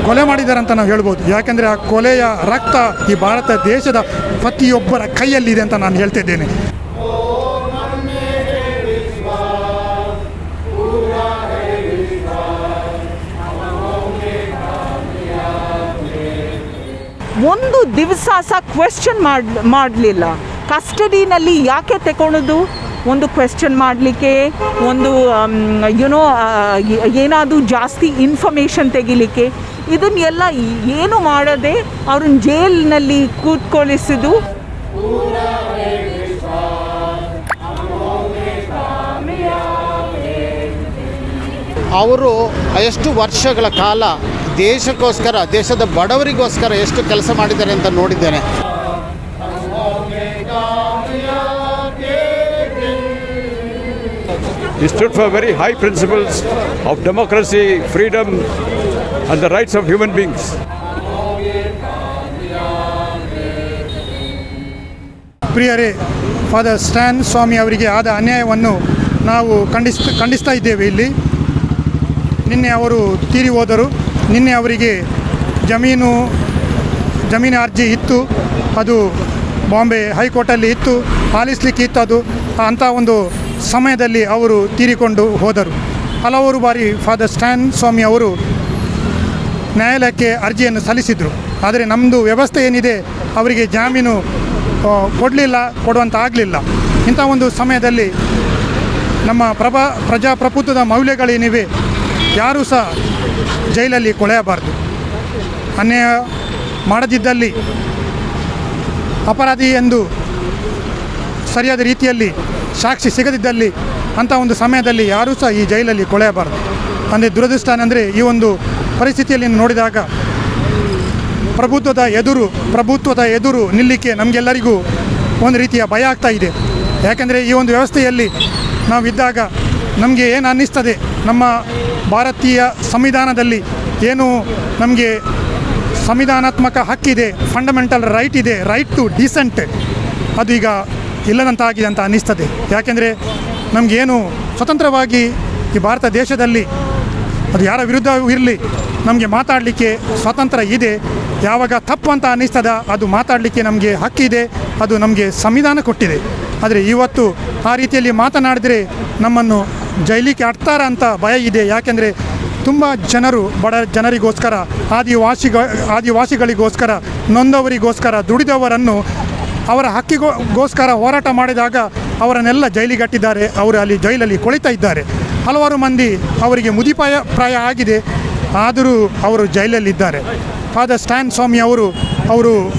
ಕೊಲೆ ಮಾಡಿದ್ದಾರೆ ಅಂತ ನಾವು ಹೇಳ್ಬೋದು. ಯಾಕೆಂದರೆ ಆ ಕೊಲೆಯ ರಕ್ತ ಈ ಭಾರತ ದೇಶದ ಪ್ರತಿಯೊಬ್ಬರ ಕೈಯಲ್ಲಿದೆ ಅಂತ ನಾನು ಹೇಳ್ತಿದ್ದೇನೆ. ಒಂದು ದಿವಸ ಸಹ ಕ್ವೆಶ್ಚನ್ ಮಾಡಲಿಲ್ಲ. ಕಸ್ಟಡಿನಲ್ಲಿ ಯಾಕೆ ತಗೊಳ್ಳೋದು? ಒಂದು ಕ್ವೆಶ್ಚನ್ ಮಾಡಲಿಕ್ಕೆ, ಒಂದು ಏನಾದರೂ ಜಾಸ್ತಿ ಇನ್ಫಾರ್ಮೇಷನ್ ತೆಗಿಲಿಕ್ಕೆ. ಇದನ್ನೆಲ್ಲ ಏನು ಮಾಡದೆ ಅವ್ರನ್ನ ಜೈಲಿನಲ್ಲಿ ಕೂತ್ಕೊಳ್ಳಿಸಿದ್ದು. ಅವರು ಎಷ್ಟು ವರ್ಷಗಳ ಕಾಲ ದೇಶಕ್ಕೋಸ್ಕರ, ದೇಶದ ಬಡವರಿಗೋಸ್ಕರ ಎಷ್ಟು ಕೆಲಸ ಮಾಡಿದ್ದಾರೆ ಅಂತ ನೋಡಿದ್ದೇನೆ. He stood for very high principles of democracy, freedom and the rights of human beings. ಪ್ರಿಯರೇ, ಫಾದರ್ ಸ್ಟ್ಯಾನ್ ಸ್ವಾಮಿ ಅವರಿಗೆ ಆದ ಅನ್ಯಾಯವನ್ನು ನಾವು ಖಂಡಿಸ್ತಾ ಇದ್ದೇವೆ. ಇಲ್ಲಿ ನಿನ್ನೆ ಅವರು ತೀರಿ ಹೋದರು. ನಿನ್ನೆ ಅವರಿಗೆ ಜಮೀನು ಅರ್ಜಿ ಇತ್ತು, ಅದು ಬಾಂಬೆ ಹೈಕೋರ್ಟಲ್ಲಿ ಇತ್ತು, ಆಲಿಸಲಿಕ್ಕೆ ಇತ್ತು. ಅದು ಅಂಥ ಒಂದು ಸಮಯದಲ್ಲಿ ಅವರು ತೀರಿಕೊಂಡು ಹೋದರು. ಹಲವಾರು ಬಾರಿ ಫಾದರ್ ಸ್ಟ್ಯಾನ್ ಸ್ವಾಮಿ ಅವರು ನ್ಯಾಯಾಲಯಕ್ಕೆ ಅರ್ಜಿಯನ್ನು ಸಲ್ಲಿಸಿದರು. ಆದರೆ ನಮ್ಮದು ವ್ಯವಸ್ಥೆ ಏನಿದೆ ಅವರಿಗೆ ಜಾಮೀನು ಕೊಡುವಂತ ಆಗಲಿಲ್ಲ. ಇಂಥ ಒಂದು ಸಮಯದಲ್ಲಿ ನಮ್ಮ ಪ್ರಜಾಪ್ರಭುತ್ವದ ಮೌಲ್ಯಗಳೇನಿವೆ ಯಾರೂ ಸಹ ಜೈಲಲ್ಲಿ ಕೊಳೆಯಬಾರ್ದು. ಅನ್ಯಾಯ ಮಾಡದಿದ್ದಲ್ಲಿ, ಅಪರಾಧಿ ಎಂದು ಸರಿಯಾದ ರೀತಿಯಲ್ಲಿ ಸಾಕ್ಷಿ ಸಿಗದಿದ್ದಲ್ಲಿ ಅಂಥ ಒಂದು ಸಮಯದಲ್ಲಿ ಯಾರೂ ಸಹ ಈ ಜೈಲಲ್ಲಿ ಕೊಳೆಯಬಾರ್ದು. ಅಂದರೆ ದುರದೃಷ್ಟ ಅಂದರೆ ಈ ಒಂದು ಪರಿಸ್ಥಿತಿಯಲ್ಲಿ ನೋಡಿದಾಗ ಪ್ರಭುತ್ವದ ಎದುರು ನಿಲ್ಲಲಿಕ್ಕೆ ನಮಗೆಲ್ಲರಿಗೂ ಒಂದು ರೀತಿಯ ಭಯ ಆಗ್ತಾ ಇದೆ. ಯಾಕೆಂದರೆ ಈ ಒಂದು ವ್ಯವಸ್ಥೆಯಲ್ಲಿ ನಾವಿದ್ದಾಗ ನಮಗೆ ಏನು ಅನ್ನಿಸ್ತದೆ, ನಮ್ಮ ಭಾರತೀಯ ಸಂವಿಧಾನದಲ್ಲಿ ಏನು ನಮಗೆ ಸಂವಿಧಾನಾತ್ಮಕ ಹಕ್ಕಿದೆ, ಫಂಡಮೆಂಟಲ್ ರೈಟ್ ಇದೆ, ರೈಟ್ ಟು ಡಿಸೆಂಟ್, ಅದು ಈಗ ಇಲ್ಲದಂತಾಗಿದೆ ಅಂತ ಅನ್ನಿಸ್ತದೆ. ಯಾಕೆಂದರೆ ನಮಗೇನು ಸ್ವತಂತ್ರವಾಗಿ ಈ ಭಾರತ ದೇಶದಲ್ಲಿ ಅದು ಯಾರ ವಿರುದ್ಧ ಇರಲಿ ನಮಗೆ ಮಾತಾಡಲಿಕ್ಕೆ ಸ್ವಾತಂತ್ರ್ಯ ಇದೆ. ಯಾವಾಗ ತಪ್ಪು ಅಂತ ಅನ್ನಿಸ್ತದ ಅದು ಮಾತಾಡಲಿಕ್ಕೆ ನಮಗೆ ಹಕ್ಕಿದೆ, ಅದು ನಮಗೆ ಸಂವಿಧಾನ ಕೊಟ್ಟಿದೆ. ಆದರೆ ಇವತ್ತು ಆ ರೀತಿಯಲ್ಲಿ ಮಾತನಾಡಿದರೆ ನಮ್ಮನ್ನು ಜೈಲಿಗೆ ಹಾಕ್ತಾರ ಅಂತ ಭಯ ಇದೆ. ಯಾಕೆಂದರೆ ತುಂಬ ಜನರು ಬಡ ಜನರಿಗೋಸ್ಕರ, ಆದಿವಾಸಿಗಳಿಗೋಸ್ಕರ, ನೊಂದವರಿಗೋಸ್ಕರ, ದುಡಿದವರನ್ನು ಅವರ ಹಕ್ಕಿಗೋಸ್ಕರ ಹೋರಾಟ ಮಾಡಿದಾಗ ಅವರನ್ನೆಲ್ಲ ಜೈಲಿಗಟ್ಟಿದ್ದಾರೆ. ಅವರು ಅಲ್ಲಿ ಜೈಲಲ್ಲಿ ಕೊಳಿತಾ ಇದ್ದಾರೆ. ಹಲವಾರು ಮಂದಿ ಅವರಿಗೆ ಪ್ರಾಯ ಆಗಿದೆ, ಆದರೂ ಅವರು ಜೈಲಲ್ಲಿದ್ದಾರೆ. ಫಾದರ್ ಸ್ಟ್ಯಾನ್ ಸ್ವಾಮಿ ಅವರು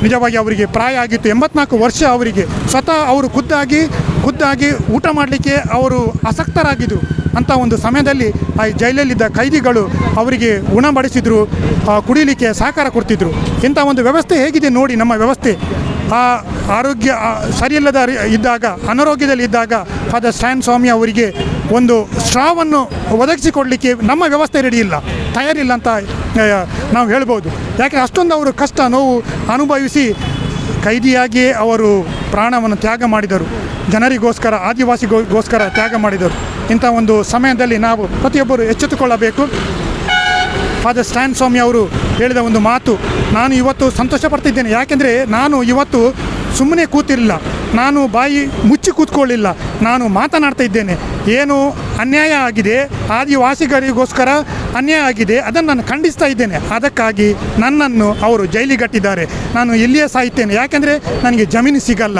ನಿಜವಾಗಿ ಅವರಿಗೆ ಪ್ರಾಯ ಆಗಿತ್ತು, 84 ವರ್ಷ ಅವರಿಗೆ. ಸ್ವತಃ ಅವರು ಖುದ್ದಾಗಿ ಊಟ ಮಾಡಲಿಕ್ಕೆ ಅವರು ಆಸಕ್ತರಾಗಿದ್ದರು. ಅಂಥ ಒಂದು ಸಮಯದಲ್ಲಿ ಆ ಜೈಲಲ್ಲಿದ್ದ ಖೈದಿಗಳು ಅವರಿಗೆ ಉಣಬಡಿಸಿದ್ರು, ಕುಡಿಯಲಿಕ್ಕೆ ಸಹಕಾರ ಕೊಡ್ತಿದ್ರು. ಇಂಥ ಒಂದು ವ್ಯವಸ್ಥೆ ಹೇಗಿದೆ ನೋಡಿ ನಮ್ಮ ವ್ಯವಸ್ಥೆ. ಆ ಆರೋಗ್ಯ ಸರಿಯಿಲ್ಲದ ಇದ್ದಾಗ, ಅನಾರೋಗ್ಯದಲ್ಲಿದ್ದಾಗ ಫಾದರ್ ಸ್ಟ್ಯಾನ್ ಸ್ವಾಮಿ ಅವರಿಗೆ ಒಂದು ಸ್ಟ್ರಾವನ್ನು ಒದಗಿಸಿಕೊಡಲಿಕ್ಕೆ ನಮ್ಮ ವ್ಯವಸ್ಥೆ ರೆಡಿಯಿಲ್ಲ, ತಯಾರಿಲ್ಲ ಅಂತ ನಾವು ಹೇಳ್ಬೋದು. ಯಾಕೆಂದರೆ ಅಷ್ಟೊಂದು ಅವರು ಕಷ್ಟ ನೋವು ಅನುಭವಿಸಿ ಕೈದಿಯಾಗಿಯೇ ಅವರು ಪ್ರಾಣವನ್ನು ತ್ಯಾಗ ಮಾಡಿದರು. ಜನರಿಗೋಸ್ಕರ, ಆದಿವಾಸಿಗೋಸ್ಕರ ತ್ಯಾಗ ಮಾಡಿದರು. ಇಂಥ ಒಂದು ಸಮಯದಲ್ಲಿ ನಾವು ಪ್ರತಿಯೊಬ್ಬರು ಎಚ್ಚೆತ್ತುಕೊಳ್ಳಬೇಕು. ಫಾದರ್ ಸ್ಟ್ಯಾನ್ ಸ್ವಾಮಿ ಅವರು ಹೇಳಿದ ಒಂದು ಮಾತು ನಾನು ಇವತ್ತು ಸಂತೋಷ ಪಡ್ತಿದ್ದೇನೆ. ಯಾಕೆಂದರೆ ನಾನು ಇವತ್ತು ಸುಮ್ಮನೆ ಕೂತಿರಲಿಲ್ಲ, ನಾನು ಬಾಯಿ ಮುಚ್ಚಿ ಕೂತ್ಕೊಳ್ಳಿಲ್ಲ, ನಾನು ಮಾತನಾಡ್ತಾ ಇದ್ದೇನೆ. ಏನು ಅನ್ಯಾಯ ಆಗಿದೆ, ಆದಿವಾಸಿಗರಿಗೋಸ್ಕರ ಅನ್ಯಾಯ ಆಗಿದೆ, ಅದನ್ನು ನಾನು ಖಂಡಿಸ್ತಾ ಇದ್ದೇನೆ. ಅದಕ್ಕಾಗಿ ನನ್ನನ್ನು ಅವರು ಜೈಲಿಗಟ್ಟಿದ್ದಾರೆ. ನಾನು ಇಲ್ಲಿಯೇ ಸಾಯ್ತೇನೆ, ಯಾಕೆಂದರೆ ನನಗೆ ಜಮೀನು ಸಿಗಲ್ಲ.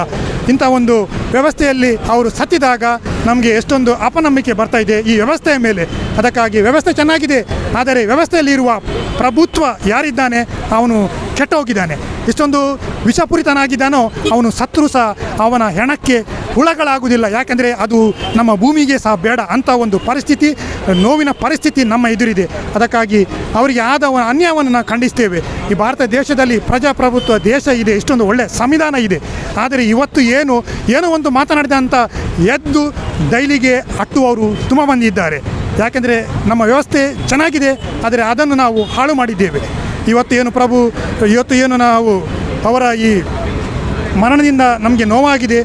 ಇಂಥ ಒಂದು ವ್ಯವಸ್ಥೆಯಲ್ಲಿ ಅವರು ಸತ್ತಿದಾಗ ನಮಗೆ ಎಷ್ಟೊಂದು ಅಪನಂಬಿಕೆ ಬರ್ತಾ ಇದೆ ಈ ವ್ಯವಸ್ಥೆಯ ಮೇಲೆ. ಅದಕ್ಕಾಗಿ ವ್ಯವಸ್ಥೆ ಚೆನ್ನಾಗಿದೆ, ಆದರೆ ವ್ಯವಸ್ಥೆಯಲ್ಲಿರುವ ಪ್ರಭುತ್ವ ಯಾರಿದ್ದಾನೆ ಅವನು ಕೆಟ್ಟೋಗಿದ್ದಾನೆ. ಇಷ್ಟೊಂದು ವಿಷಪೂರಿತನಾಗಿದ್ದಾನೋ ಅವನು ಸತ್ರು ಸಹ ಅವನ ಹೆಣಕ್ಕೆ ಹುಳಗಳಾಗುವುದಿಲ್ಲ. ಯಾಕೆಂದರೆ ಅದು ನಮ್ಮ ಭೂಮಿಗೆ ಸಹ ಬೇಡ. ಅಂಥ ಒಂದು ಪರಿಸ್ಥಿತಿ, ನೋವಿನ ಪರಿಸ್ಥಿತಿ ನಮ್ಮ ಎದುರಿದೆ. ಅದಕ್ಕಾಗಿ ಅವರಿಗೆ ಆದ ಅನ್ಯಾಯವನ್ನು ನಾವು ಖಂಡಿಸ್ತೇವೆ. ಈ ಭಾರತ ದೇಶದಲ್ಲಿ ಪ್ರಜಾಪ್ರಭುತ್ವ ದೇಶ ಇದೆ, ಇಷ್ಟೊಂದು ಒಳ್ಳೆಯ ಸಂವಿಧಾನ ಇದೆ. ಆದರೆ ಇವತ್ತು ಏನೋ ಒಂದು ಮಾತನಾಡಿದ ಅಂತ ಎದ್ದು ಡೈಲಿಗೆ ಅಟ್ಟುವವರು ತುಂಬ ಮಂದಿ ಇದ್ದಾರೆ. ಯಾಕೆಂದರೆ ನಮ್ಮ ವ್ಯವಸ್ಥೆ ಚೆನ್ನಾಗಿದೆ, ಆದರೆ ಅದನ್ನು ನಾವು ಹಾಳು ಮಾಡಿದ್ದೇವೆ. ಇವತ್ತು ಏನು ನಾವು ಅವರ ಈ ಮರಣದಿಂದ ನಮಗೆ ನೋವಾಗಿದೆ.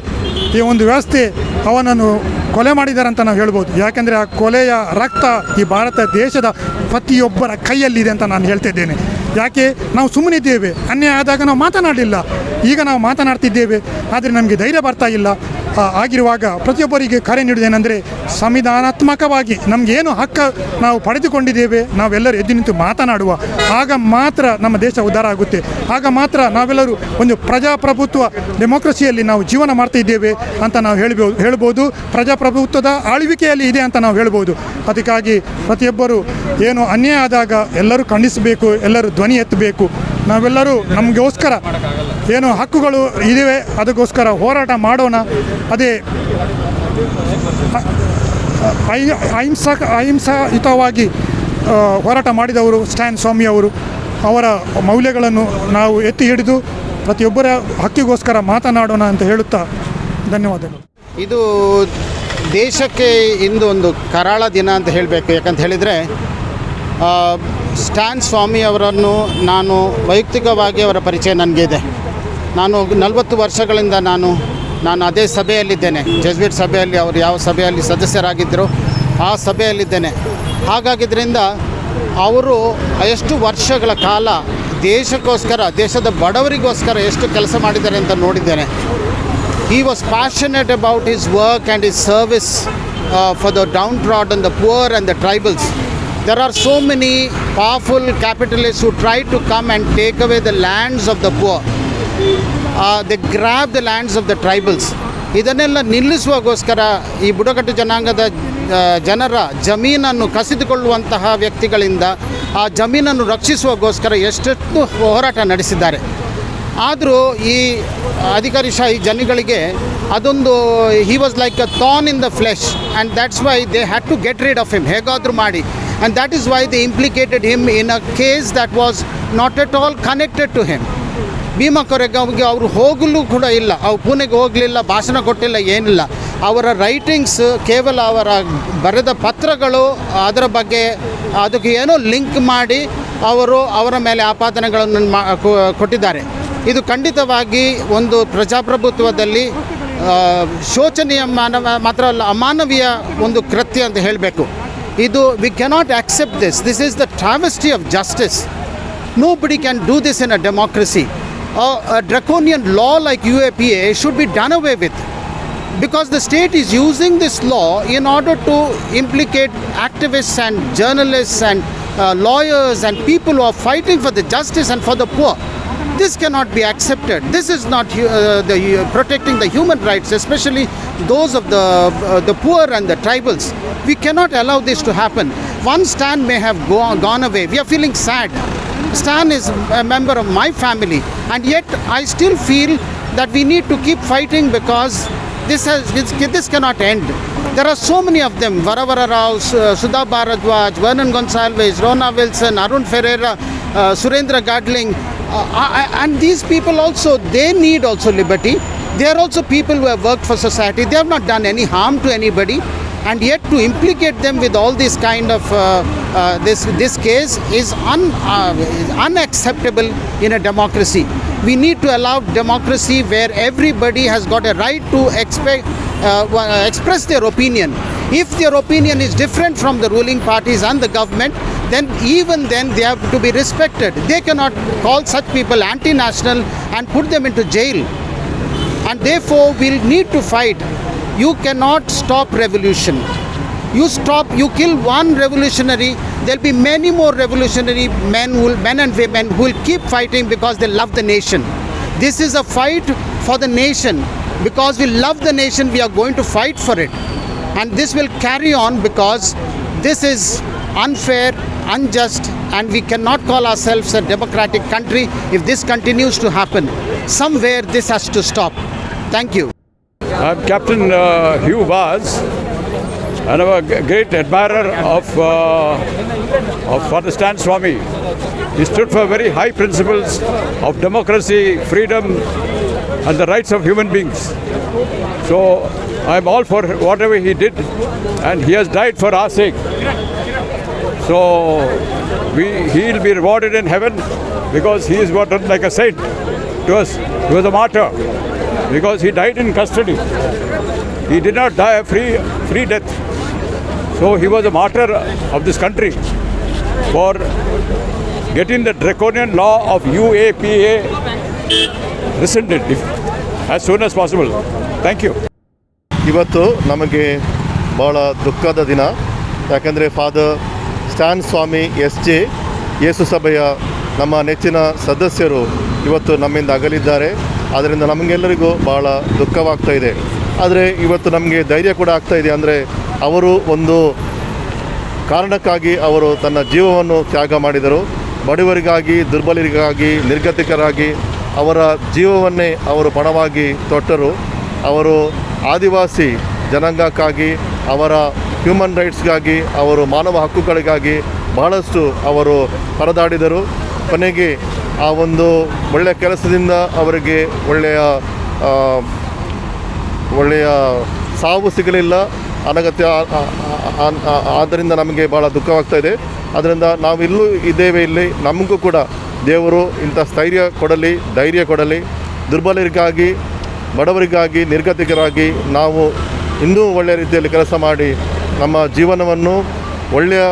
ಈ ಒಂದು ವ್ಯವಸ್ಥೆ ಅವನನ್ನು ಕೊಲೆ ಮಾಡಿದ್ದಾರೆ ಅಂತ ನಾವು ಹೇಳ್ಬೋದು. ಯಾಕೆಂದರೆ ಆ ಕೊಲೆಯ ರಕ್ತ ಈ ಭಾರತ ದೇಶದ ಪ್ರತಿಯೊಬ್ಬರ ಕೈಯಲ್ಲಿದೆ ಅಂತ ನಾನು ಹೇಳ್ತಿದ್ದೇನೆ. ಯಾಕೆ ನಾವು ಸುಮ್ಮನಿದ್ದೇವೆ, ಅನ್ಯಾಯ ಆದಾಗ ನಾವು ಮಾತನಾಡಲಿಲ್ಲ. ಈಗ ನಾವು ಮಾತನಾಡ್ತಿದ್ದೇವೆ, ಆದರೆ ನಮಗೆ ಧೈರ್ಯ ಬರ್ತಾ ಇಲ್ಲ. ಆಗಿರುವಾಗ ಪ್ರತಿಯೊಬ್ಬರಿಗೆ ಕರೆ ನೀಡುವುದೇನೆಂದರೆ, ಸಂವಿಧಾನಾತ್ಮಕವಾಗಿ ನಮಗೇನು ಹಕ್ಕು ನಾವು ಪಡೆದುಕೊಂಡಿದ್ದೇವೆ ನಾವೆಲ್ಲರೂ ಎದ್ದು ನಿಂತು ಮಾತನಾಡುವ. ಆಗ ಮಾತ್ರ ನಮ್ಮ ದೇಶ ಉದ್ಧಾರ ಆಗುತ್ತೆ. ಆಗ ಮಾತ್ರ ನಾವೆಲ್ಲರೂ ಒಂದು ಪ್ರಜಾಪ್ರಭುತ್ವ ಡೆಮೋಕ್ರಸಿಯಲ್ಲಿ ನಾವು ಜೀವನ ಮಾಡ್ತಾ ಇದ್ದೇವೆ ಅಂತ ನಾವು ಹೇಳ್ಬೋದು. ಪ್ರಜಾಪ್ರಭುತ್ವದ ಆಳ್ವಿಕೆಯಲ್ಲಿ ಇದೆ ಅಂತ ನಾವು ಹೇಳ್ಬೋದು. ಅದಕ್ಕಾಗಿ ಪ್ರತಿಯೊಬ್ಬರು ಏನು ಅನ್ಯಾಯ ಆದಾಗ ಎಲ್ಲರೂ ಖಂಡಿಸಬೇಕು, ಎಲ್ಲರೂ ಧ್ವನಿ ಎತ್ತಬೇಕು. ನಾವೆಲ್ಲರೂ ನಮಗೋಸ್ಕರ ಏನು ಹಕ್ಕುಗಳು ಇವೆ ಅದಕ್ಕೋಸ್ಕರ ಹೋರಾಟ ಮಾಡೋಣ. ಅದೇ ಅಹಿಂಸಾಯುತವಾಗಿ ಹೋರಾಟ ಮಾಡಿದವರು ಸ್ಟ್ಯಾನ್ಸ್ವಾಮಿ ಅವರು, ಅವರ ಮೌಲ್ಯಗಳನ್ನು ನಾವು ಎತ್ತಿ ಹಿಡಿದು ಪ್ರತಿಯೊಬ್ಬರ ಹಕ್ಕಿಗೋಸ್ಕರ ಮಾತನಾಡೋಣ ಅಂತ ಹೇಳುತ್ತಾ ಧನ್ಯವಾದಗಳು. ಇದು ದೇಶಕ್ಕೆ ಇಂದು ಒಂದು ಕರಾಳ ದಿನ ಅಂತ ಹೇಳಬೇಕು. ಯಾಕಂತ ಹೇಳಿದರೆ ಸ್ಟ್ಯಾನ್ಸ್ವಾಮಿ ಅವರನ್ನು ನಾನು ವೈಯಕ್ತಿಕವಾಗಿ ಅವರ ಪರಿಚಯ ನನಗಿದೆ. ನಾನು 40 ವರ್ಷಗಳಿಂದ ನಾನು ಅದೇ ಸಭೆಯಲ್ಲಿದ್ದೇನೆ. ಜೆಸ್ವಿಟ್ ಸಭೆಯಲ್ಲಿ ಅವರು ಯಾವ ಸಭೆಯಲ್ಲಿ ಸದಸ್ಯರಾಗಿದ್ದರು ಆ ಸಭೆಯಲ್ಲಿದ್ದೇನೆ. ಹಾಗಾಗಿದ್ದರಿಂದ ಅವರು ಎಷ್ಟು ವರ್ಷಗಳ ಕಾಲ ದೇಶಕ್ಕೋಸ್ಕರ, ದೇಶದ ಬಡವರಿಗೋಸ್ಕರ ಎಷ್ಟು ಕೆಲಸ ಮಾಡಿದ್ದಾರೆ ಅಂತ ನೋಡಿದ್ದೇನೆ. He was passionate about his work and his service for the downtrodden, the poor and the tribals. There are so many powerful capitalists who try to come and take away the lands of the poor. They grab the lands of the tribals. ಇದನ್ನೆಲ್ಲ ನಿಲ್ಲಿಸುವಾಗೋಸ್ಕರ ಈ ಬುಡಕಟ್ಟು ಜನಾಂಗದ ಜನರ ಜಮೀನನ್ನು ಕಸಿದುಕೊಳ್ಳುವಂತಹ ವ್ಯಕ್ತಿಗಳಿಂದ ಆ ಜಮೀನನ್ನು ರಕ್ಷಿಸುವಾಗೋಸ್ಕರ ಎಷ್ಟೆಷ್ಟು ಹೋರಾಟ ನಡೆಸಿದ್ದಾರೆ. ಆದರೂ ಈ ಅಧಿಕಾರಿಶಾಹಿ ಜನಗಳಿಗೆ ಅದೊಂದು he was like a thorn in the flesh and that's why they had to get rid of him ಹೇಗಾದರೂ ಮಾಡಿ. And that is why they implicated him in a case that was not at all connected to him. Bhima ಕೊರೆಗಾವ್ಗೆ ಅವರು ಹೋಗಲು ಕೂಡ ಇಲ್ಲ, ಅವ್ರು ಪುಣೆಗೆ ಹೋಗಲಿಲ್ಲ, ಭಾಷಣ ಕೊಟ್ಟಿಲ್ಲ, ಏನಿಲ್ಲ. ಅವರ ರೈಟಿಂಗ್ಸ್ ಕೇವಲ ಅವರ ಬರೆದ ಪತ್ರಗಳು, ಅದರ ಬಗ್ಗೆ ಅದಕ್ಕೆ ಏನೋ ಲಿಂಕ್ ಮಾಡಿ ಅವರ ಮೇಲೆ ಆಪಾದನೆಗಳನ್ನು ಕೊಟ್ಟಿದ್ದಾರೆ. ಇದು ಖಂಡಿತವಾಗಿ ಒಂದು ಪ್ರಜಾಪ್ರಭುತ್ವದಲ್ಲಿ ಶೋಚನೀಯ ಮಾತ್ರ ಅಲ್ಲ, ಅಮಾನವೀಯ ಒಂದು ಕೃತ್ಯ ಅಂತ ಹೇಳಬೇಕು. ಇದು we cannot accept this is the travesty of justice. Nobody can do this in a democracy. A draconian law like UAPA should be done away with, because the state is using this law in order to implicate activists and journalists and lawyers and people who are fighting for the justice and for the poor. This cannot be accepted. This is not protecting the human rights, especially those of the poor and the tribals. We cannot allow this to happen. One Stan may have gone away. We are feeling sad. Stan is a member of my family, and yet I still feel that we need to keep fighting, because this cannot end. There are so many of them: Varavara Rao, Sudha Bharadwaj, Vernon Gonsalves, Rona Wilson, Arun Ferreira, Surendra Gadling, and these people also, they need also liberty. They are also people who have worked for society. They have not done any harm to anybody, and yet to implicate them with all this kind of this case is unacceptable in a democracy. We need to allow democracy where everybody has got a right to express their opinion. If their opinion is different from the ruling parties and the government, then even then they have to be respected. They cannot call such people anti-national and put them into jail. And therefore we'll need to fight. You cannot stop revolution. You kill one revolutionary, there'll be many more revolutionary men and women who will keep fighting because they love the nation. This is a fight for the nation. Because we love the nation, we are going to fight for it. And this will carry on, because this is unfair, unjust, and we cannot call ourselves a democratic country if this continues to happen. Somewhere this has to stop. Thank you. I'm Captain Hugh Vaz, and I'm a great admirer of Father Stanswamy. He stood for very high principles of democracy, freedom, and the rights of human beings. So I'm all for whatever he did, and he has died for our sake. So he'll be rewarded in heaven, because he is what like a saint to us. He was a martyr because he died in custody. He did not die a free death. So he was a martyr of this country for getting the draconian law of UAPA rescinded as soon as possible. Thank you. ಇವತ್ತು ನಮಗೆ ಭಾಳ ದುಃಖದ ದಿನ. ಯಾಕಂದರೆ father ಸ್ಟಾನ್ಸ್ವಾಮಿ SJ ಯೇಸು ಸಭೆಯ ನಮ್ಮ ನೆಚ್ಚಿನ ಸದಸ್ಯರು ಇವತ್ತು ನಮ್ಮಿಂದ ಅಗಲಿದ್ದಾರೆ. ಆದ್ದರಿಂದ ನಮಗೆಲ್ಲರಿಗೂ ಭಾಳ ದುಃಖವಾಗ್ತಾ ಇದೆ. ಆದರೆ ಇವತ್ತು ನಮಗೆ ಧೈರ್ಯ ಕೂಡ ಆಗ್ತಾಯಿದೆ. ಅಂದರೆ ಅವರು ಒಂದು ಕಾರಣಕ್ಕಾಗಿ ಅವರು ತನ್ನ ಜೀವವನ್ನು ತ್ಯಾಗ ಮಾಡಿದರು. ಬಡವರಿಗಾಗಿ, ದುರ್ಬಲರಿಗಾಗಿ, ನಿರ್ಗತಿಕರಾಗಿ ಅವರ ಜೀವವನ್ನೇ ಅವರು ಪಣವಾಗಿ ತೊಟ್ಟರು. ಅವರು ಆದಿವಾಸಿ ಜನಾಂಗಕ್ಕಾಗಿ, ಅವರ ಹ್ಯೂಮನ್ ರೈಟ್ಸ್ಗಾಗಿ, ಅವರು ಮಾನವ ಹಕ್ಕುಗಳಿಗಾಗಿ ಬಹಳಷ್ಟು ಅವರು ಪರದಾಡಿದರು. ಕೊನೆಗೆ ಆ ಒಂದು ಒಳ್ಳೆಯ ಕೆಲಸದಿಂದ ಅವರಿಗೆ ಒಳ್ಳೆಯ ಸಾವು ಸಿಗಲಿಲ್ಲ. ಅನಗತ್ಯ. ಆದ್ದರಿಂದ ನಮಗೆ ಭಾಳ ದುಃಖವಾಗ್ತಾ ಇದೆ. ಅದರಿಂದ ನಾವಿಲ್ಲೂ ಇದ್ದೇವೆ. ಇಲ್ಲಿ ನಮಗೂ ಕೂಡ ದೇವರು ಇಂಥ ಸ್ಥೈರ್ಯ ಕೊಡಲಿ, ಧೈರ್ಯ ಕೊಡಲಿ. ದುರ್ಬಲರಿಗಾಗಿ, ಬಡವರಿಗಾಗಿ, ನಿರ್ಗತಿಕರಾಗಿ ನಾವು ಇನ್ನೂ ಒಳ್ಳೆಯ ರೀತಿಯಲ್ಲಿ ಕೆಲಸ ಮಾಡಿ ನಮ್ಮ ಜೀವನವನ್ನು ಒಳ್ಳೆಯ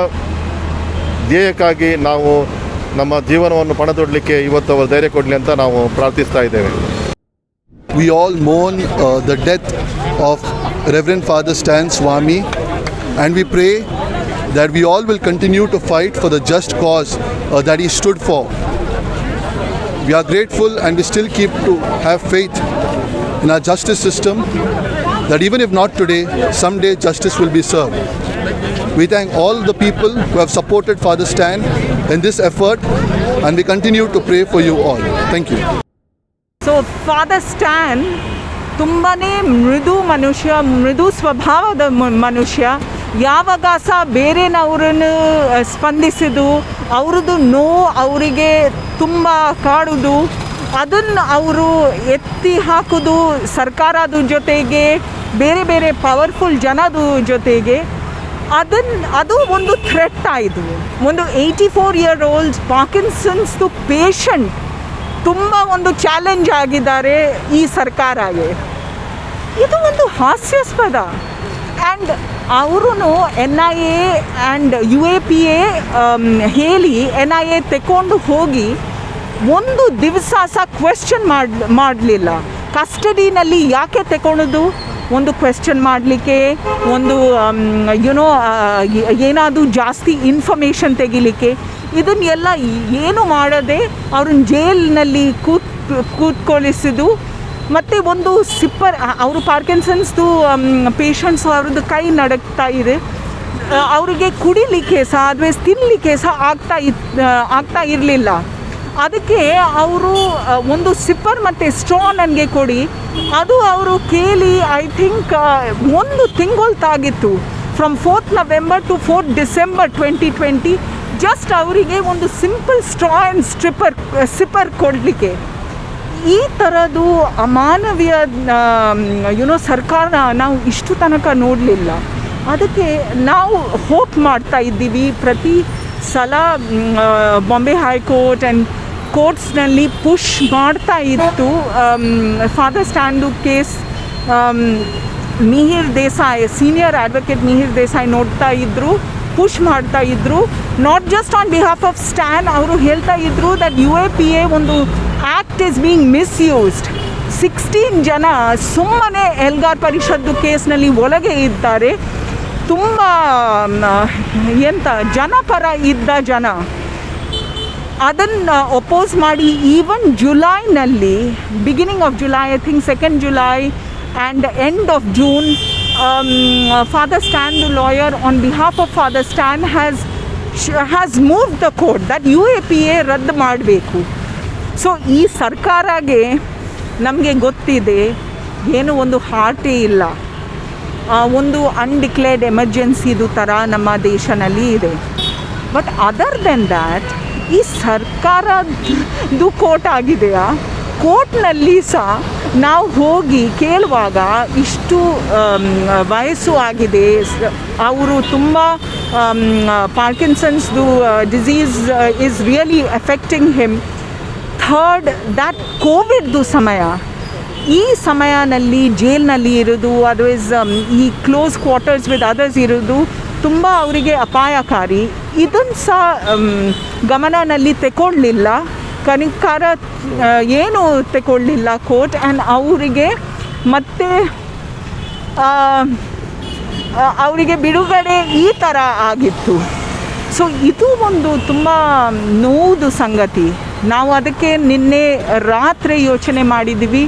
ಧ್ಯೇಯಕ್ಕಾಗಿ ನಾವು ನಮ್ಮ ಜೀವನವನ್ನು ಪಣದೊಡ್ಲಿಕ್ಕೆ ಇವತ್ತು ಅವರು ಧೈರ್ಯ ಕೊಡಲಿ ಅಂತ ನಾವು ಪ್ರಾರ್ಥಿಸ್ತಾ ಇದ್ದೇವೆ. We all mourn the death of Reverend Father Stanswamy, and we pray that we all will continue to fight for the just cause that he stood for. We are grateful and we still keep to have faith in our justice system, that even if not today, someday justice will be served. We thank all the people who have supported Father Stan in this effort, and we continue to pray for you all. Thank you. So father Stan ತುಂಬಾ ಮೃದು ಸ್ವಭಾವದ ಮನುಷ್ಯ. ಯಾವಾಗ ಸಹ ಬೇರೆನವರನ್ನು ಸ್ಪಂದಿಸೋದು, ಅವ್ರದ್ದು ನೋವು ಅವರಿಗೆ ತುಂಬ ಕಾಡೋದು, ಅದನ್ನು ಅವರು ಎತ್ತಿ ಹಾಕೋದು ಸರ್ಕಾರದ ಜೊತೆಗೆ, ಬೇರೆ ಬೇರೆ ಪವರ್ಫುಲ್ ಜನದ ಜೊತೆಗೆ, ಅದು ಒಂದು ಥ್ರೆಟ್ ಆಯಿತು. ಒಂದು 84 year old ಪಾರ್ಕಿನ್ಸನ್ಸ್ದು ಪೇಷಂಟ್ ತುಂಬ ಒಂದು ಚಾಲೆಂಜ್ ಆಗಿದ್ದಾರೆ ಈ ಸರ್ಕಾರಗೆ. ಇದು ಒಂದು ಹಾಸ್ಯಾಸ್ಪದ. ಆ್ಯಂಡ್ ಅವರು NIA ಆ್ಯಂಡ್ UAPA ಹೇಳಿ NIA ತಗೊಂಡು ಹೋಗಿ ಒಂದು ದಿವಸ ಸಹ ಕ್ವೆಶ್ಚನ್ ಮಾಡಲಿಲ್ಲ. ಕಸ್ಟಡಿನಲ್ಲಿ ಯಾಕೆ ತಗೊಳ್ಳೋದು? ಒಂದು ಕ್ವೆಶ್ಚನ್ ಮಾಡಲಿಕ್ಕೆ, ಒಂದು ಏನಾದರೂ ಜಾಸ್ತಿ ಇನ್ಫಾರ್ಮೇಷನ್ ತೆಗಿಲಿಕ್ಕೆ. ಇದನ್ನೆಲ್ಲ ಏನು ಮಾಡದೆ ಅವ್ರನ್ನ ಜೈಲಿನಲ್ಲಿ ಕೂತ್ಕೊಳ್ಳಿಸಿದ್ದು. ಮತ್ತು ಒಂದು ಅವರು ಪಾರ್ಕಿನ್ಸನ್ಸ್ದು ಪೇಷಂಟ್ಸು ಅವ್ರದ್ದು ಕೈ ನಡಕ್ತಾ ಇದೆ. ಅವರಿಗೆ ಕುಡಿಲಿಕ್ಕೆ ಸಹ, ಅದವೇಸ್ ತಿನ್ನಲಿಕ್ಕೆ ಸಹ ಆಗ್ತಾ ಇರಲಿಲ್ಲ. ಅದಕ್ಕೆ ಅವರು ಒಂದು ಸಿಪ್ಪರ್ ಮತ್ತು ಸ್ಟ್ರಾ ನನಗೆ ಕೊಡಿ, ಅದು ಅವರು ಕೇಳಿ ಐ ಥಿಂಕ್ 1 ತಿಂಗಳಾಗಿತ್ತು. From 4th November to 4th December 2020 just ಅವರಿಗೆ ಒಂದು ಸಿಂಪಲ್ ಸ್ಟ್ರಾ ಆ್ಯಂಡ್ ಸಿಪ್ಪರ್ ಕೊಡಲಿಕ್ಕೆ. ಈ ಥರದ್ದು ಅಮಾನವೀಯ ಸರ್ಕಾರ ನಾವು ಇಷ್ಟು ತನಕ ನೋಡಲಿಲ್ಲ. ಅದಕ್ಕೆ ನಾವು ಹೋಪ್ ಮಾಡ್ತಾ ಇದ್ದೀವಿ. ಪ್ರತಿ ಸಲ ಬಾಂಬೆ ಹೈಕೋರ್ಟ್ ಆ್ಯಂಡ್ ಕೋರ್ಟ್ಸ್ನಲ್ಲಿ ಪುಷ್ ಮಾಡ್ತಾ ಇತ್ತು. Father stand case Mihir Desai, senior advocate Mihir Desai ನೋಡ್ತಾ ಇದ್ದರು, ಪುಷ್ ಮಾಡ್ತಾ ಇದ್ದರು. Not just on behalf of Stan. ಅವರು ಹೇಳ್ತಾ ಇದ್ದರು ದಟ್ UAPA ಒಂದು ಆ್ಯಕ್ಟ್ ಈಸ್ ಬೀಯಿಂಗ್ ಮಿಸ್ಯೂಸ್ಡ್. 16 ಜನ ಸುಮ್ಮನೆ ಎಲ್ಗಾರ್ ಪರಿಷತ್ತು ಕೇಸ್ನಲ್ಲಿ ಒಳಗೆ ಇದ್ದಾರೆ. ತುಂಬ ಜನಪರ ಇದ್ದ ಜನ ಅದನ್ನು ಒಪೋಸ್ ಮಾಡಿ ಈವನ್ ಜುಲೈನಲ್ಲಿ, beginning of July, I think 2nd July and end of June, Father Stan, the lawyer, on behalf of Father Stan, has moved the court that UAPA ರದ್ದು ಮಾಡಬೇಕು. ಸೊ ಈ ಸರ್ಕಾರಗೆ ನಮಗೆ ಗೊತ್ತಿದೆ ಏನು ಒಂದು ಹಾರ್ಟೇ ಇಲ್ಲ. ಒಂದು ಅನ್ಡಿಕ್ಲೇರ್ಡ್ ಎಮರ್ಜೆನ್ಸಿದು ಥರ ನಮ್ಮ ದೇಶದಲ್ಲಿ ಇದೆ. ಬಟ್ ಅದರ್ ದೆನ್ ದ್ಯಾಟ್ ಈ ಸರ್ಕಾರದ್ದು ಕೋರ್ಟ್ ಆಗಿದೆಯಾ? ಕೋರ್ಟ್ನಲ್ಲಿ ಸಹ ನಾವು ಹೋಗಿ ಕೇಳುವಾಗ ಇಷ್ಟು ವಯಸ್ಸು ಆಗಿದೆ, ಅವರು ತುಂಬ ಪಾರ್ಕಿನ್ಸನ್ಸ್ದು disease is really affecting him. Third, that ಕೋವಿಡ್ದು ಸಮಯ, ಈ ಸಮಯದಲ್ಲಿ ಜೈಲ್ನಲ್ಲಿ ಇರೋದು, ಅದರ್ವೈಸ್ ಈ ಕ್ಲೋಸ್ ಕ್ವಾರ್ಟರ್ಸ್ ವಿತ್ ಅದರ್ಸ್ ಇರೋದು ತುಂಬ ಅವರಿಗೆ ಅಪಾಯಕಾರಿ. ಇದನ್ನು ಸಹ ಗಮನದಲ್ಲಿ ತಗೊಳ್ಳಿಲ್ಲ, ಕನಿಕಾರ ಏನು ತಗೊಳ್ಳಿಲ್ಲ ಕೋರ್ಟ್. ಆ್ಯಂಡ್ ಅವರಿಗೆ ಮತ್ತೆ ಅವರಿಗೆ ಬಿಡುಗಡೆ ಈ ಥರ ಆಗಿತ್ತು. ಸೊ ಇದು ಒಂದು ತುಂಬ ನೋವುದು ಸಂಗತಿ. ನಾವು ಅದಕ್ಕೆ ನಿನ್ನೆ ರಾತ್ರಿ ಯೋಚನೆ ಮಾಡಿದ್ವಿ.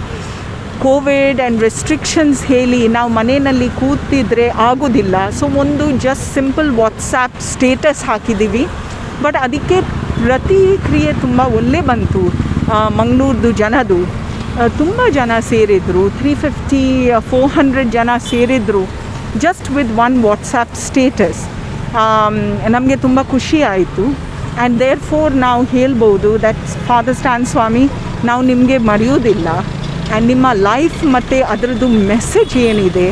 ಕೋವಿಡ್ ಆ್ಯಂಡ್ ರೆಸ್ಟ್ರಿಕ್ಷನ್ಸ್ ಹೇಳಿ ನಾವು ಮನೆಯಲ್ಲಿ ಕೂತಿದ್ರೆ ಆಗೋದಿಲ್ಲ. ಸೊ ಒಂದು ಜಸ್ಟ್ ಸಿಂಪಲ್ ವಾಟ್ಸಾಪ್ ಸ್ಟೇಟಸ್ ಹಾಕಿದ್ದೀವಿ. ಬಟ್ ಅದಕ್ಕೆ ಪ್ರತಿಕ್ರಿಯೆ ತುಂಬ ಒಳ್ಳೆ ಬಂತು. ಮಂಗಳೂರ್ದು ಜನದು ತುಂಬ ಜನ ಸೇರಿದರು, 350-400 ಜನ ಸೇರಿದರು just with one WhatsApp status. ನಮಗೆ ತುಂಬ ಖುಷಿ ಆಯಿತು. ಆ್ಯಂಡ್ ದೇರ್ ಫೋರ್ ನಾವು ಹೇಳ್ಬೋದು ದಟ್ ಫಾದರ್ ಸ್ಟ್ಯಾನ್ಸ್ವಾಮಿ ನಾವು ನಿಮಗೆ ಮರೆಯೋದಿಲ್ಲ. ಆ್ಯಂಡ್ ನಿಮ್ಮ ಲೈಫ್ ಮತ್ತು ಅದರದ್ದು ಮೆಸೇಜ್ ಏನಿದೆ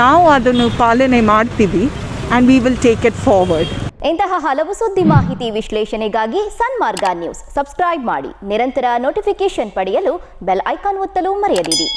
ನಾವು ಅದನ್ನು ಪಾಲನೆ ಮಾಡ್ತೀವಿ. And we will take it forward. ಇಂತಹ ಹಲವು ಸುದ್ದಿ ಮಾಹಿತಿ ವಿಶ್ಲೇಷಣೆಗಾಗಿ ಸನ್ಮಾರ್ಗ ನ್ಯೂಸ್ ಸಬ್ಸ್ಕ್ರೈಬ್ ಮಾಡಿ. ನಿರಂತರ ನೋಟಿಫಿಕೇಶನ್ ಪಡೆಯಲು ಬೆಲ್ ಐಕಾನ್ ಒತ್ತಲು ಮರೆಯದಿರಿ.